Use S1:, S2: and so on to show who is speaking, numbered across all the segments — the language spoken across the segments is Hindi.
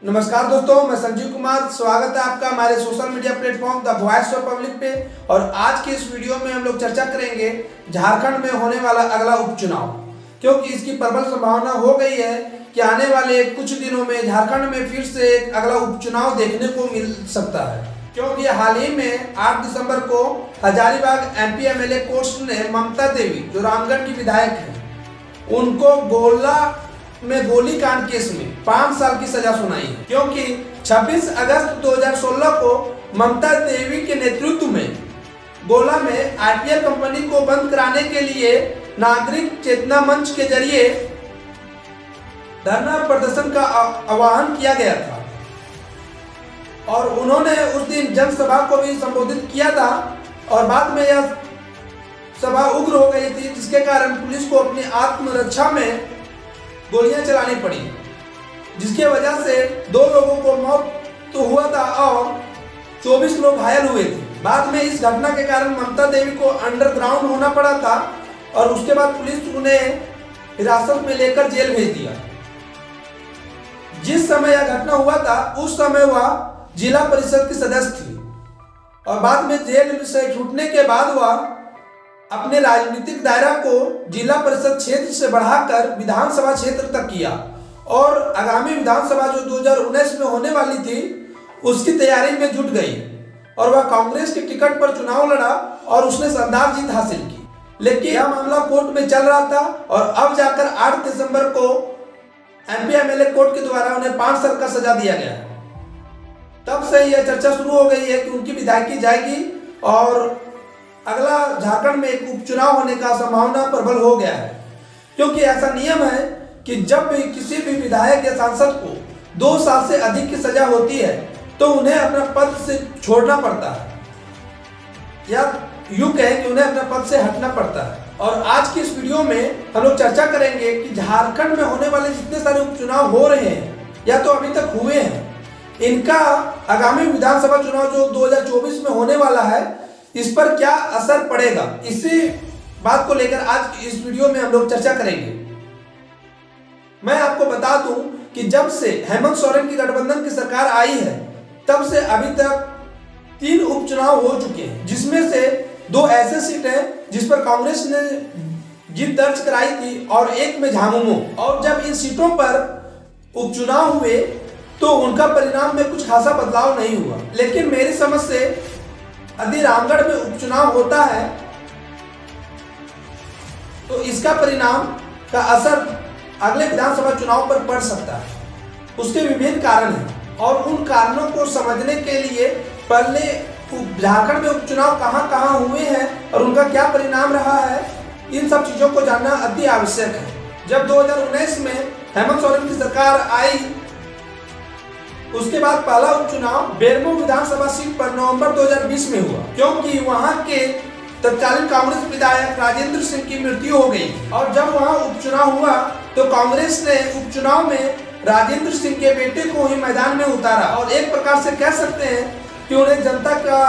S1: नमस्कार दोस्तों, मैं संजीव कुमार। स्वागत है आपका हमारे social media platform the voice of public पे। और आज की इस वीडियो में हम लोग चर्चा करेंगे झारखंड में होने वाला अगला उपचुनाव, क्योंकि इसकी प्रबल संभावना हो गई है कि आने वाले कुछ दिनों में झारखंड में फिर से एक अगला उपचुनाव देखने को मिल सकता है। क्योंकि हाल ही में 8 दिसंबर को हजारीबाग एमपी एमएलए कोर्ट ने ममता देवी, जो रामगढ़ की विधायक है, उनको गोला में गोलीकांड केस में 5 साल की सजा सुनाई है। क्योंकि 26 अगस्त 2016 को ममता देवी के नेतृत्व में गोला में आईपीएल कंपनी को बंद कराने के लिए नागरिक चेतना मंच के जरिए धरना प्रदर्शन का आह्वान किया गया था और उन्होंने उस दिन जनसभा को भी संबोधित किया था। और बाद में यह सभा उग्र हो गई थी, जिसके कारण पुलिस को अपनी आत्मरक्षा में गोलियां चलानी पड़ी, जिसके वजह से 2 लोगों को मौत तो हुआ था और 24 लोग घायल हुए थे। बाद में इस घटना के कारण ममता देवी को अंडरग्राउंड होना पड़ा था और उसके बाद पुलिस उन्हें हिरासत में लेकर जेल भेज दिया। जिस समय यह घटना हुआ था उस समय वह जिला परिषद की सदस्य थी और बाद में जेल से छूटने के बाद वह अपने राजनीतिक दायरा को जिला परिषद क्षेत्र से बढ़ाकर विधानसभा क्षेत्र तक किया और आगामी विधानसभा जो 2019 में होने वाली थी उसकी तैयारी में जुट गई और वह कांग्रेस के टिकट पर चुनाव लड़ा और उसने शानदार जीत हासिल की। लेकिन यह मामला कोर्ट में चल रहा था और अब जाकर 8 दिसंबर को एमपी एमएलए कोर्ट के द्वारा उन्हें 5 साल का सजा दिया गया। तब से यह चर्चा शुरू हो गई है कि उनकी विधायकी जाएगी और अगला झारखंड में एक उपचुनाव होने का संभावना प्रबल हो गया है। क्योंकि ऐसा नियम है कि जब भी किसी भी विधायक या सांसद को 2 साल से अधिक की सजा होती है तो उन्हें अपना पद से छोड़ना पड़ता है, या यूं कहें कि उन्हें अपना पद से हटना पड़ता है। और आज की इस वीडियो में हम लोग चर्चा करेंगे कि झारखंड में होने वाले जितने सारे उपचुनाव हो रहे हैं या तो अभी तक हुए हैं, इनका आगामी विधानसभा चुनाव जो 2024 में होने वाला है इस पर क्या असर पड़ेगा। इसी बात को लेकर आज इस वीडियो में हम लोग चर्चा करेंगे। मैं आपको बता दूं कि जब से हेमंत सोरेन की गठबंधन की सरकार आई है तब से अभी तक 3 उपचुनाव हो चुके हैं, जिसमें से 2 ऐसे सीट हैं जिस पर कांग्रेस ने जीत दर्ज कराई थी और एक में झामुमो। और जब इन सीटों पर उपचुनाव हुए तो उनका परिणाम में कुछ खासा बदलाव नहीं हुआ। लेकिन मेरी समझ से यदि रामगढ़ में उपचुनाव होता है तो इसका परिणाम का असर अगले विधानसभा चुनाव पर पड़ सकता है। उसके विभिन्न कारण हैं और उन कारणों को समझने के लिए पहले झारखंड में उपचुनाव कहां हुए हैं और उनका क्या परिणाम रहा है, इन सब चीजों को जानना अति आवश्यक है। जब 2019 में हेमंत सोरेन की सरकार आई उसके बाद पहला उपचुनाव बेरमो विधानसभा सीट पर नवंबर 2020 में हुआ, क्योंकि वहां के तत्कालीन कांग्रेस विधायक राजेंद्र सिंह की मृत्यु हो गई। और जब वहां उपचुनाव हुआ तो कांग्रेस ने उपचुनाव में राजेंद्र सिंह के बेटे को ही मैदान में उतारा और एक प्रकार से कह सकते हैं कि उन्हें जनता का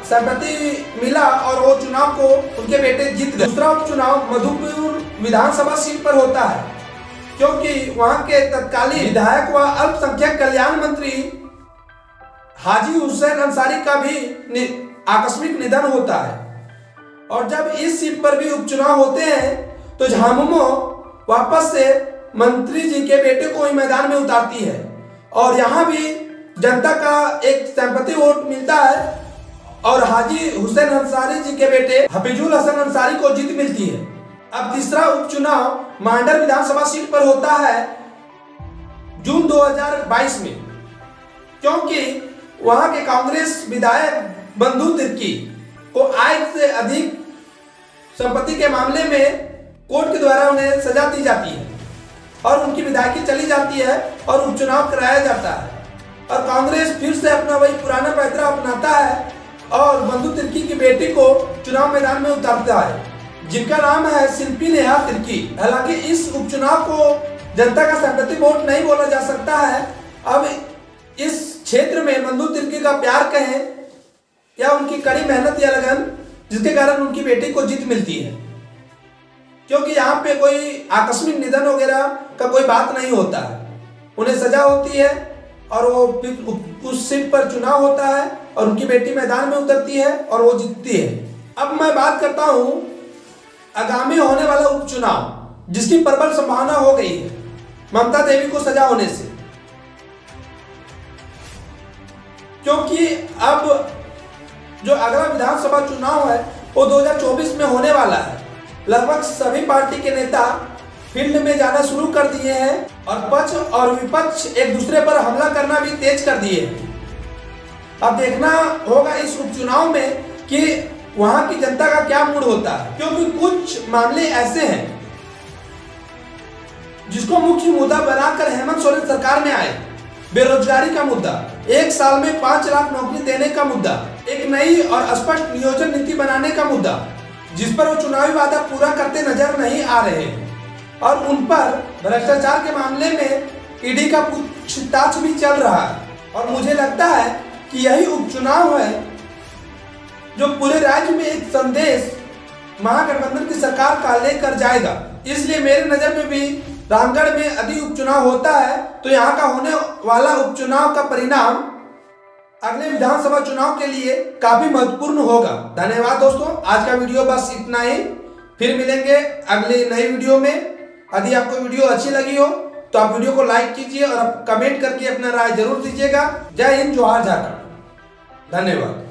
S1: सहमति मिला और वो चुनाव को उनके बेटे जीत गए। दूसरा उपचुनाव मधुपुर विधानसभा सीट पर होता है, क्योंकि वहां के तत्कालीन विधायक व अल्पसंख्यक कल्याण मंत्री हाजी हुसैन अंसारी का भी आकस्मिक निधन होता है। और जब इस सीट पर भी उपचुनाव होते हैं तो झामुमो वापस से मंत्री जी के बेटे को ही मैदान में उतारती है और यहाँ भी जनता का एक सहमति वोट मिलता है और हाजी हुसैन अंसारी जी के बेटे हफीजुल हसन अंसारी को जीत मिलती है। अब तीसरा उपचुनाव मांडर विधानसभा सीट पर होता है जून 2022 में, क्योंकि वहां के कांग्रेस विधायक बंधु तिर्की को आय से अधिक संपत्ति के मामले में कोर्ट के द्वारा उन्हें सजा दी जाती है और उनकी विधायकी चली जाती है और उपचुनाव कराया जाता है और कांग्रेस फिर से अपना वही पुराना पैतरा अपनाता है और बंधु तिर्की की बेटी को चुनाव मैदान में उतारता है, जिनका नाम है शिल्पी नेहा तिर्की। हालांकि इस उपचुनाव को जनता का सहमति वोट नहीं बोला जा सकता है। अब इस क्षेत्र में बंधु तिर्की का प्यार कहें या उनकी कड़ी मेहनत या लगन, जिसके कारण उनकी बेटी को जीत मिलती है, क्योंकि यहाँ पे कोई आकस्मिक निधन वगैरह का कोई बात नहीं होता है। उन्हें सजा होती है और वो फिर उस सीट पर चुनाव होता है और उनकी बेटी मैदान में उतरती है और वो जीतती है। अब मैं बात करता हूं आगामी होने वाला उपचुनाव, जिसकी प्रबल संभावना हो गई है ममता देवी को सजा होने से, क्योंकि अब जो अगला विधानसभा चुनाव है वो 2024 में होने वाला है। लगभग सभी पार्टी के नेता फील्ड में जाना शुरू कर दिए हैं और पक्ष और विपक्ष एक दूसरे पर हमला करना भी तेज कर दिए हैं। अब देखना होगा इस उपचुनाव में कि वहां की जनता का क्या मूड होता है, क्योंकि कुछ मामले ऐसे हैं जिसको मुख्य मुद्दा बनाकर हेमंत सोरेन सरकार में आए। बेरोजगारी का मुद्दा, 1 साल में 5 लाख नौकरी देने का मुद्दा, एक नई और स्पष्ट नियोजन नीति बनाने का मुद्दा, जिस पर वो चुनावी वादा पूरा करते नजर नहीं आ रहे हैं। और उन पर भ्रष्टाचार के मामले में ईडी का पूछताछ भी चल रहा है। और मुझे लगता है कि यही उपचुनाव है जो पूरे राज्य में एक संदेश महागठबंधन की सरकार का लेकर जाएगा। इसलिए मेरे नजर में भी रामगढ़ में यदि उपचुनाव होता है तो यहाँ का होने वाला उपचुनाव का परिणाम अगले विधानसभा चुनाव के लिए काफी महत्वपूर्ण होगा। धन्यवाद दोस्तों, आज का वीडियो बस इतना ही। फिर मिलेंगे अगले नई वीडियो में। यदि आपको वीडियो अच्छी लगी हो तो आप वीडियो को लाइक कीजिए और कमेंट करके अपना राय जरूर दीजिएगा। जय हिंद, जोहार झारखंड, धन्यवाद।